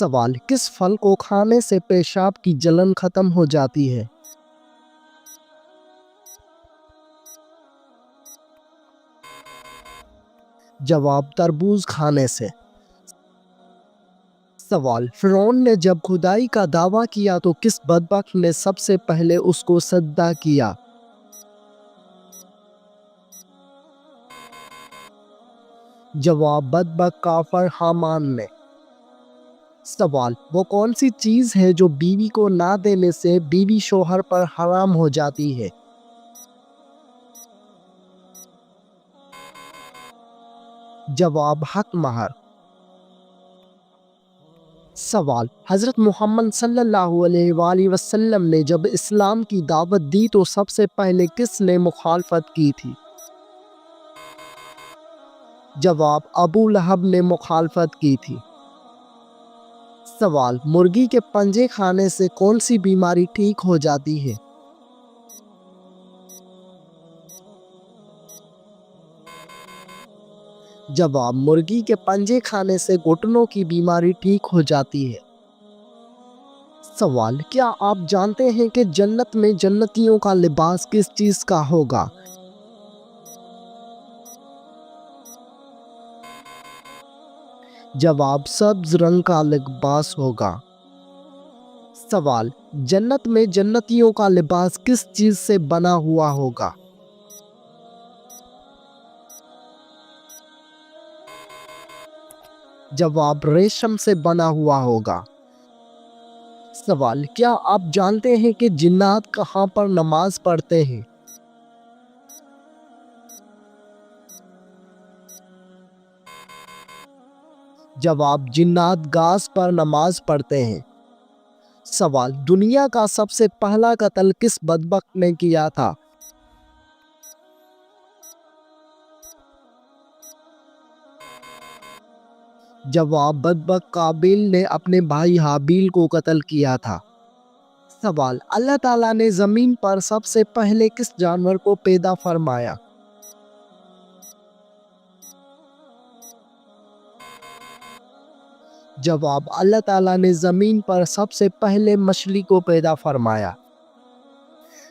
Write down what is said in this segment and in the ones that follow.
سوال: کس پھل کو کھانے سے پیشاب کی جلن ختم ہو جاتی ہے؟ جواب: تربوز کھانے سے۔ سوال: فرعون نے جب خدائی کا دعویٰ کیا تو کس بدبخت نے سب سے پہلے اس کو سجدہ کیا؟ جواب: بدبخت کافر حامان نے۔ سوال: وہ کون سی چیز ہے جو بیوی کو نہ دینے سے بیوی شوہر پر حرام ہو جاتی ہے؟ جواب: حق مہر۔ سوال: حضرت محمد صلی اللہ علیہ وآلہ وسلم نے جب اسلام کی دعوت دی تو سب سے پہلے کس نے مخالفت کی تھی؟ جواب: ابو لہب نے مخالفت کی تھی۔ سوال: مرغی کے پنجے کھانے سے کون سی بیماری ٹھیک ہو جاتی ہے؟ جواب: مرغی کے پنجے کھانے سے گھٹنوں کی بیماری ٹھیک ہو جاتی ہے۔ سوال: کیا آپ جانتے ہیں کہ جنت میں جنتیوں کا لباس کس چیز کا ہوگا؟ جواب: سبز رنگ کا لباس ہوگا۔ سوال: جنت میں جنتیوں کا لباس کس چیز سے بنا ہوا ہوگا؟ جواب: ریشم سے بنا ہوا ہوگا۔ سوال: کیا آپ جانتے ہیں کہ جنات کہاں پر نماز پڑھتے ہیں؟ جواب: جنات گھاس پر نماز پڑھتے ہیں۔ سوال: دنیا کا سب سے پہلا قتل کس بدبخت نے کیا تھا؟ جواب: بدبخت قابیل نے اپنے بھائی حابیل کو قتل کیا تھا۔ سوال: اللہ تعالیٰ نے زمین پر سب سے پہلے کس جانور کو پیدا فرمایا؟ جواب: اللہ تعالیٰ نے زمین پر سب سے پہلے مچھلی کو پیدا فرمایا۔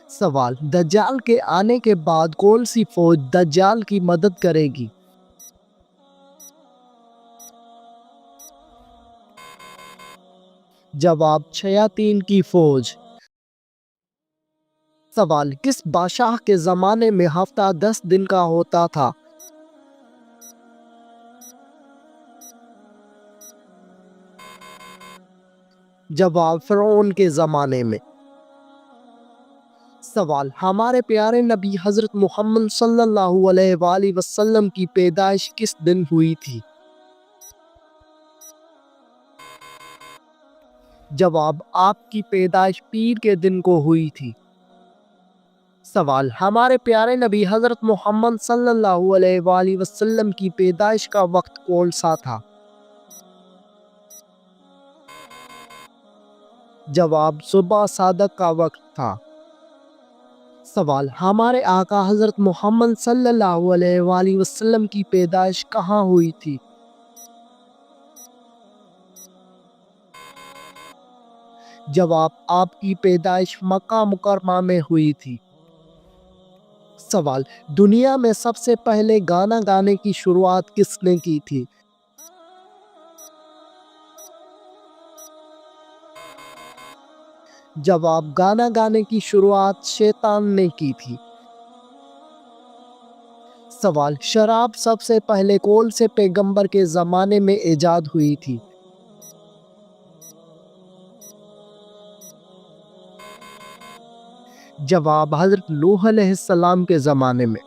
سوال: دجال کے آنے کے بعد کون سی فوج دجال کی مدد کرے گی؟ جواب: شیاطین کی فوج۔ سوال: کس بادشاہ کے زمانے میں ہفتہ 10 دن کا ہوتا تھا؟ جواب: فرعون کے زمانے میں۔ سوال: ہمارے پیارے نبی حضرت محمد صلی اللہ علیہ وآلہ وسلم کی پیدائش کس دن ہوئی تھی؟ جواب: آپ کی پیدائش پیر کے دن کو ہوئی تھی۔ سوال: ہمارے پیارے نبی حضرت محمد صلی اللہ علیہ وآلہ وسلم کی پیدائش کا وقت کون سا تھا؟ جواب: صبح صادق کا وقت تھا۔ سوال: ہمارے آقا حضرت محمد صلی اللہ علیہ وآلہ وسلم کی پیدائش کہاں ہوئی تھی؟ جواب: آپ کی پیدائش مکہ مکرمہ میں ہوئی تھی۔ سوال: دنیا میں سب سے پہلے گانا گانے کی شروعات کس نے کی تھی؟ جواب: گانا گانے کی شروعات شیطان نے کی تھی۔ سوال: شراب سب سے پہلے کون سے پیغمبر کے زمانے میں ایجاد ہوئی تھی؟ جواب: حضرت نوح علیہ السلام کے زمانے میں۔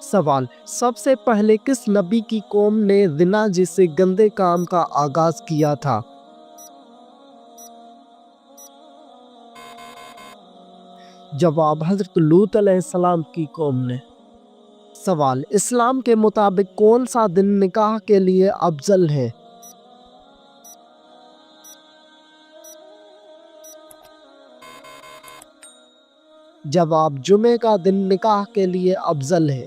سوال: سب سے پہلے کس نبی کی قوم نے زنا جیسے گندے کام کا آغاز کیا تھا؟ جواب: حضرت لوط علیہ السلام کی قوم نے۔ سوال: اسلام کے مطابق کون سا دن نکاح کے لیے افضل ہے؟ جواب: جمعہ کا دن نکاح کے لیے افضل ہے۔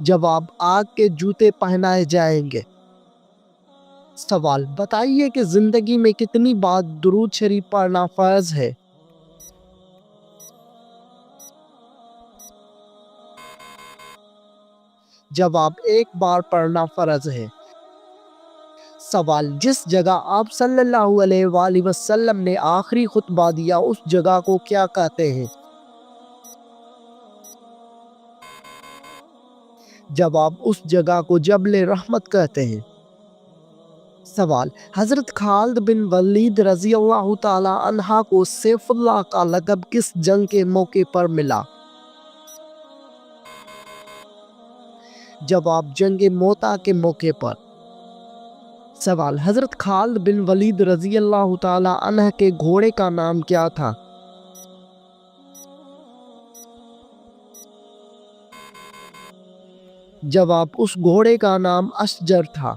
جواب: آگ کے جوتے پہنائے جائیں گے۔ سوال: بتائیے کہ زندگی میں کتنی بار درود شریف پڑھنا فرض ہے؟ جواب: ایک بار پڑھنا فرض ہے۔ سوال: جس جگہ آپ صلی اللہ علیہ وآلہ وسلم نے آخری خطبہ دیا اس جگہ کو کیا کہتے ہیں؟ جواب: اس جگہ کو جبل رحمت کہتے ہیں۔ سوال: حضرت خالد بن ولید رضی اللہ تعالی عنہ کو سیف اللہ کا لقب کس جنگ کے موقع پر ملا؟ جواب: جنگ موتا کے موقع پر۔ سوال: حضرت خالد بن ولید رضی اللہ تعالی عنہ کے گھوڑے کا نام کیا تھا؟ جواب: اس گھوڑے کا نام اشجر تھا۔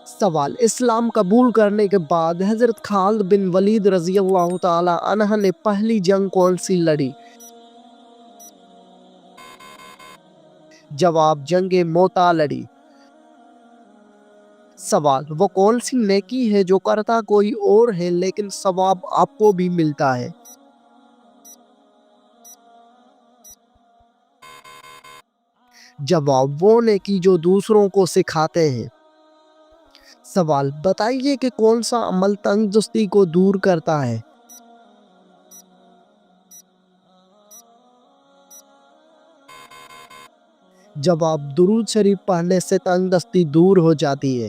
سوال: اسلام قبول کرنے کے بعد حضرت خالد بن ولید رضی اللہ تعالی عنہ نے پہلی جنگ کون سی لڑی؟ جواب: جنگ موتا لڑی۔ سوال: وہ کون سی نیکی ہے جو کرتا کوئی اور ہے لیکن ثواب آپ کو بھی ملتا ہے؟ جواب: وہ نیکی جو دوسروں کو سکھاتے ہیں۔ سوال: بتائیے کہ کون سا عمل تنگ کو دور کرتا ہے؟ جواب: درود شریف پڑھنے سے تنگ دستی دور ہو جاتی ہے۔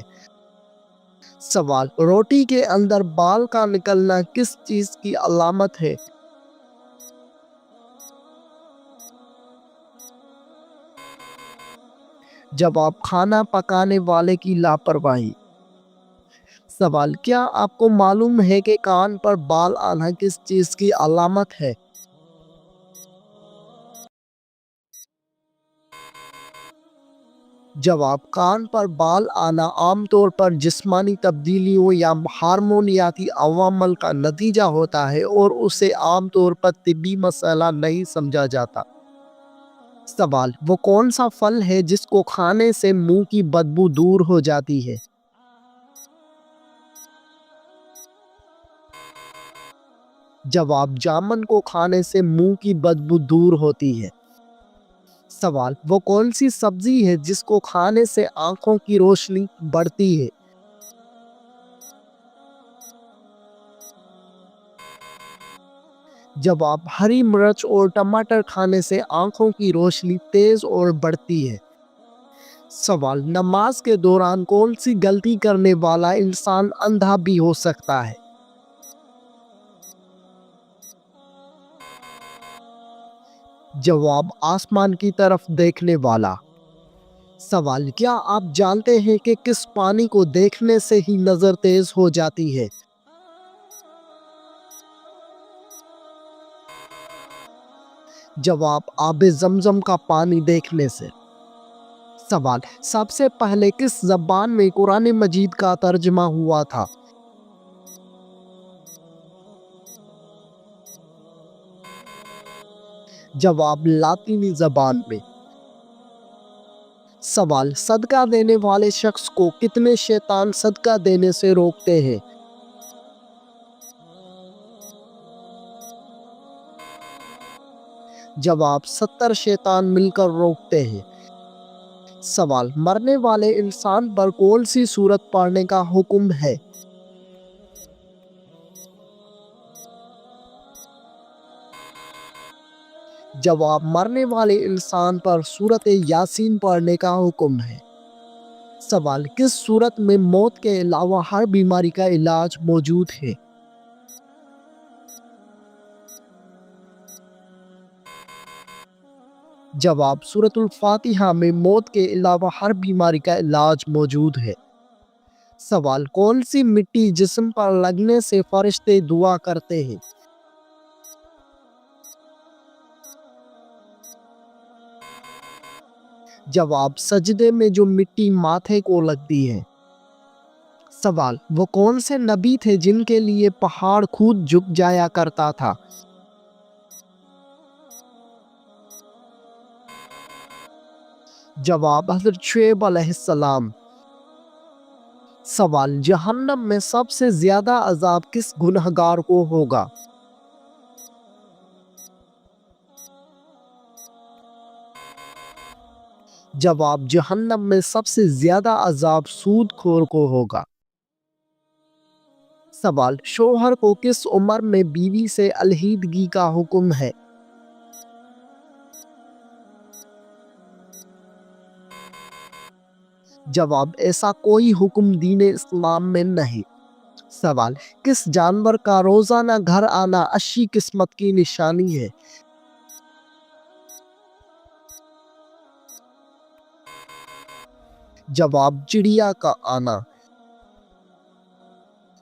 سوال: روٹی کے اندر بال کا نکلنا کس چیز کی علامت ہے؟ جواب: کھانا پکانے والے کی لاپرواہی۔ سوال: کیا آپ کو معلوم ہے کہ کان پر بال آنا کس چیز کی علامت ہے؟ جواب: کان پر بال آنا عام طور پر جسمانی تبدیلیوں یا ہارمونیاتی عوامل کا نتیجہ ہوتا ہے اور اسے عام طور پر طبی مسئلہ نہیں سمجھا جاتا۔ سوال: وہ کون سا پھل ہے جس کو کھانے سے منہ کی بدبو دور ہو جاتی ہے؟ جواب: جامن کو کھانے سے منہ کی بدبو دور ہوتی ہے۔ سوال: وہ کون سی سبزی ہے جس کو کھانے سے آنکھوں کی روشنی بڑھتی ہے؟ جواب: ہری مرچ اور ٹماٹر کھانے سے آنکھوں کی روشنی تیز اور بڑھتی ہے۔ سوال: نماز کے دوران کون سی غلطی کرنے والا انسان اندھا بھی ہو سکتا ہے؟ جواب: آسمان کی طرف دیکھنے والا۔ سوال: کیا آپ جانتے ہیں کہ کس پانی کو دیکھنے سے ہی نظر تیز ہو جاتی ہے؟ جواب: آب زمزم کا پانی دیکھنے سے۔ سوال: سب سے پہلے کس زبان میں قرآن مجید کا ترجمہ ہوا تھا؟ جواب: لاطینی زبان میں۔ سوال: صدقہ دینے والے شخص کو کتنے شیطان صدقہ دینے سے روکتے ہیں؟ جواب: 70 شیطان مل کر روکتے ہیں۔ سوال: مرنے والے انسان پر کون سی سورت پڑھنے کا حکم ہے؟ جواب: مرنے والے انسان پر سورت یاسین پڑھنے کا حکم ہے۔ سوال: کس سورت میں موت کے علاوہ ہر بیماری کا علاج موجود ہے؟ جواب: سورۃ الفاتحہ میں موت کے علاوہ ہر بیماری کا علاج موجود ہے۔ سوال: کون سی مٹی جسم پر لگنے سے فرشتے دعا کرتے ہیں؟ جواب: سجدے میں جو مٹی ماتھے کو لگتی ہے۔ سوال: وہ کون سے نبی تھے جن کے لیے پہاڑ خود جھک جایا کرتا تھا؟ جواب حضرت شعیب علیہ السلام۔ سوال، جہنم میں سب سے زیادہ عذاب کس گنہگار کو ہوگا؟ جواب، جہنم میں سب سے زیادہ عذاب سود خور کو ہوگا۔ سوال، شوہر کو کس عمر میں بیوی سے علیحدگی کا حکم ہے؟ جواب، ایسا کوئی حکم دین اسلام میں نہیں۔ سوال، کس جانور کا روزانہ گھر آنا اچھی قسمت کی نشانی ہے؟ جواب، چڑیا کا آنا۔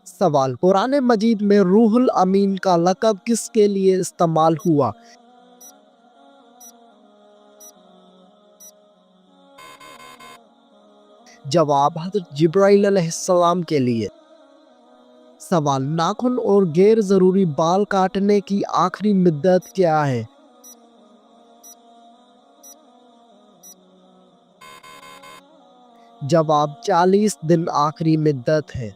سوال، قرآن مجید میں روح الامین کا لقب کس کے لیے استعمال ہوا؟ جواب، حضرت جبرائیل علیہ السلام کے لیے۔ سوال، ناخن اور غیر ضروری بال کاٹنے کی آخری مدت کیا ہے؟ جواب، 40 دن آخری مدت ہے۔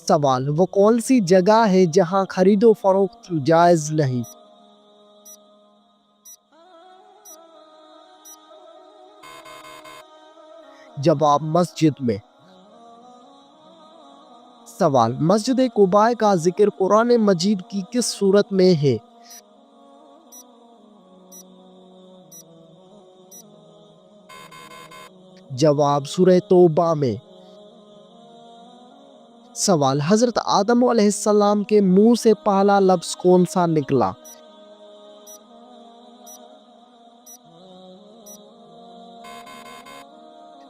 سوال، وہ کون سی جگہ ہے جہاں خرید و فروخت جائز نہیں؟ جواب، مسجد میں۔ سوال، مسجد قباء کا ذکر قرآن مجید کی کس سورت میں ہے؟ جواب، سورہ توبہ میں۔ سوال، حضرت آدم علیہ السلام کے منہ سے پہلا لفظ کون سا نکلا؟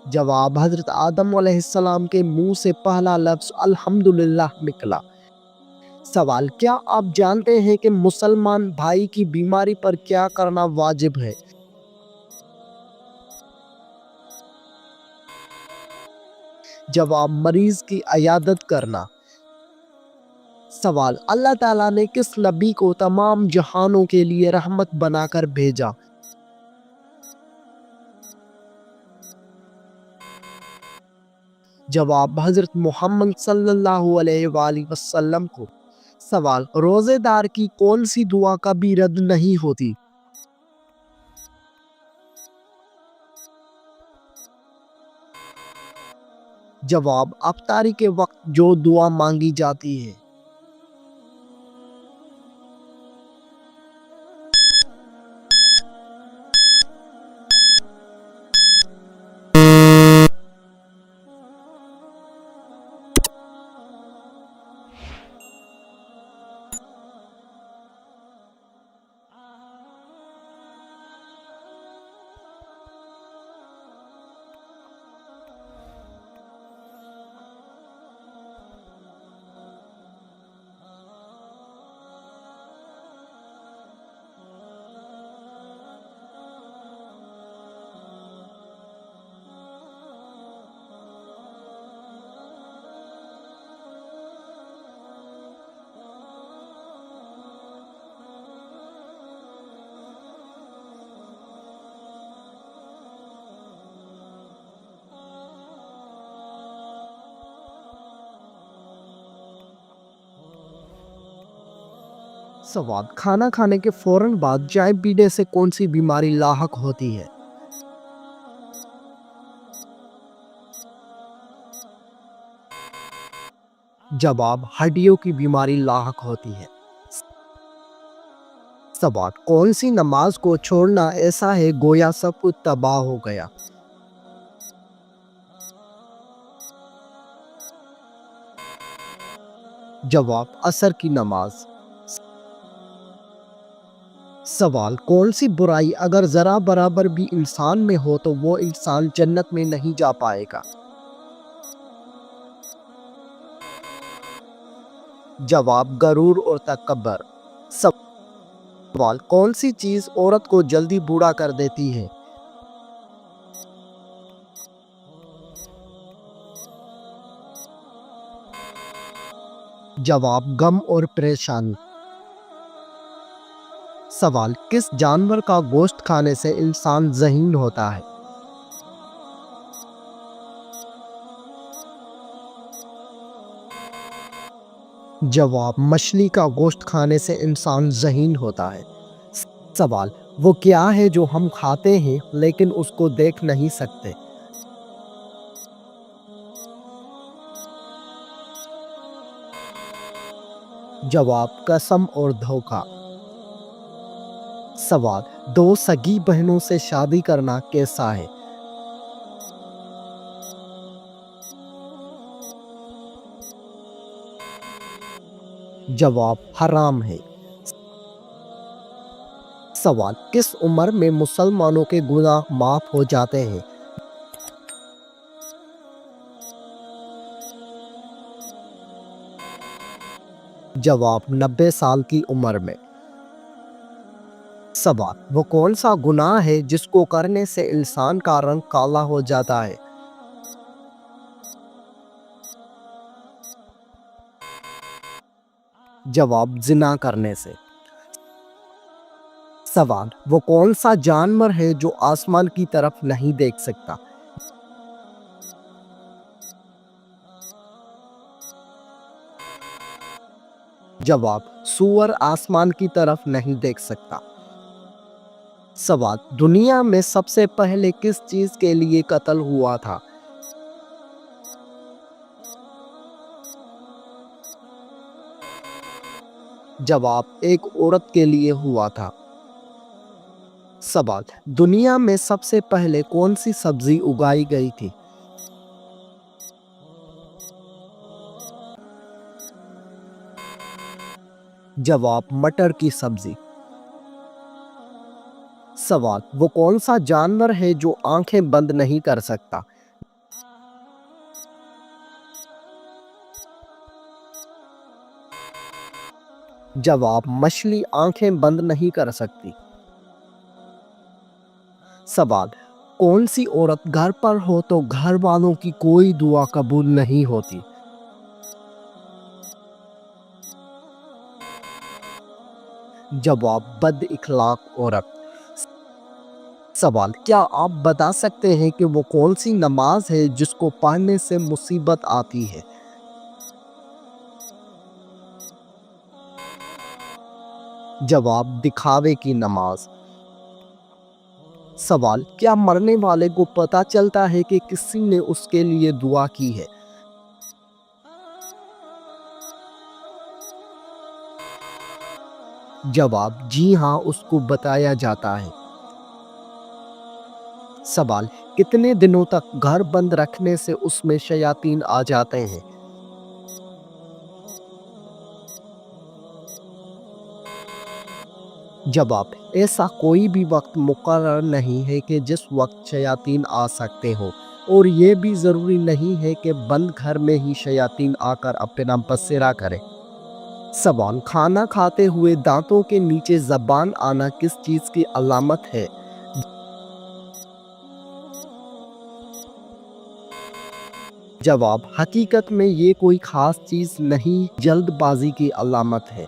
جواب، حضرت آدم علیہ السلام کے منہ سے پہلا لفظ الحمدللہ نکلا۔ سوال، کیا آپ جانتے ہیں کہ مسلمان بھائی کی بیماری پر کیا کرنا واجب ہے؟ جواب، مریض کی عیادت کرنا۔ سوال، اللہ تعالیٰ نے کس نبی کو تمام جہانوں کے لیے رحمت بنا کر بھیجا؟ جواب، حضرت محمد صلی اللہ علیہ وآلہ وسلم کو۔ سوال، روزے دار کی کون سی دعا کبھی رد نہیں ہوتی؟ جواب، افطاری کے وقت جو دعا مانگی جاتی ہے۔ سوال، کھانا کھانے کے فوراً بعد چائے پینے سے کون سی بیماری لاحق ہوتی ہے؟ جواب، ہڈیوں کی بیماری لاحق ہوتی ہے۔ سوال، کون سی نماز کو چھوڑنا ایسا ہے گویا سب کچھ تباہ ہو گیا؟ جواب، عصر کی نماز۔ سوال، کون سی برائی اگر ذرا برابر بھی انسان میں ہو تو وہ انسان جنت میں نہیں جا پائے گا؟ جواب، غرور اور تکبر۔ سوال، کون سی چیز عورت کو جلدی بوڑھا کر دیتی ہے؟ جواب، غم اور پریشانی۔ سوال، کس جانور کا گوشت کھانے سے انسان ذہین ہوتا ہے؟ جواب: مچھلی کا گوشت کھانے سے انسان ذہین ہوتا ہے۔ سوال: وہ کیا ہے جو ہم کھاتے ہیں لیکن اس کو دیکھ نہیں سکتے؟ جواب: قسم اور دھوکہ۔ سوال: دو سگی بہنوں سے شادی کرنا کیسا ہے؟ جواب: حرام ہے۔ سوال: کس عمر میں مسلمانوں کے گناہ معاف ہو جاتے ہیں؟ جواب: 90 سال کی عمر میں۔ سوال: وہ کون سا گناہ ہے جس کو کرنے سے انسان کا رنگ کالا ہو جاتا ہے؟ جواب: زنا کرنے سے۔ سوال: وہ کون سا جانور ہے جو آسمان کی طرف نہیں دیکھ سکتا؟ جواب: سور آسمان کی طرف نہیں دیکھ سکتا۔ سوال: دنیا میں سب سے پہلے کس چیز کے لیے قتل ہوا تھا؟ جواب: ایک عورت کے لیے ہوا تھا۔ سوال: دنیا میں سب سے پہلے کون سی سبزی اگائی گئی تھی؟ جواب: مٹر کی سبزی۔ سوال: وہ کون سا جانور ہے جو آنکھیں بند نہیں کر سکتا؟ جواب: مچھلی آنکھیں بند نہیں کر سکتی۔ سوال: کون سی عورت گھر پر ہو تو گھر والوں کی کوئی دعا قبول نہیں ہوتی؟ جواب: بد اخلاق عورت۔ سوال: کیا آپ بتا سکتے ہیں کہ وہ کون سی نماز ہے جس کو پڑھنے سے مصیبت آتی ہے؟ جواب: دکھاوے کی نماز۔ سوال: کیا مرنے والے کو پتہ چلتا ہے کہ کسی نے اس کے لیے دعا کی ہے؟ جواب: جی ہاں، اس کو بتایا جاتا ہے۔ سوال: کتنے دنوں تک گھر بند رکھنے سے اس میں شیاطین آ جاتے ہیں؟ جواب: ایسا کوئی بھی وقت مقرر نہیں ہے کہ جس وقت شیاطین آ سکتے ہوں، اور یہ بھی ضروری نہیں ہے کہ بند گھر میں ہی شیاطین آ کر اپنا بسیرا کریں۔ سوال: کھانا کھاتے ہوئے دانتوں کے نیچے زبان آنا کس چیز کی علامت ہے؟ جواب: حقیقت میں یہ کوئی خاص چیز نہیں، جلد بازی کی علامت ہے۔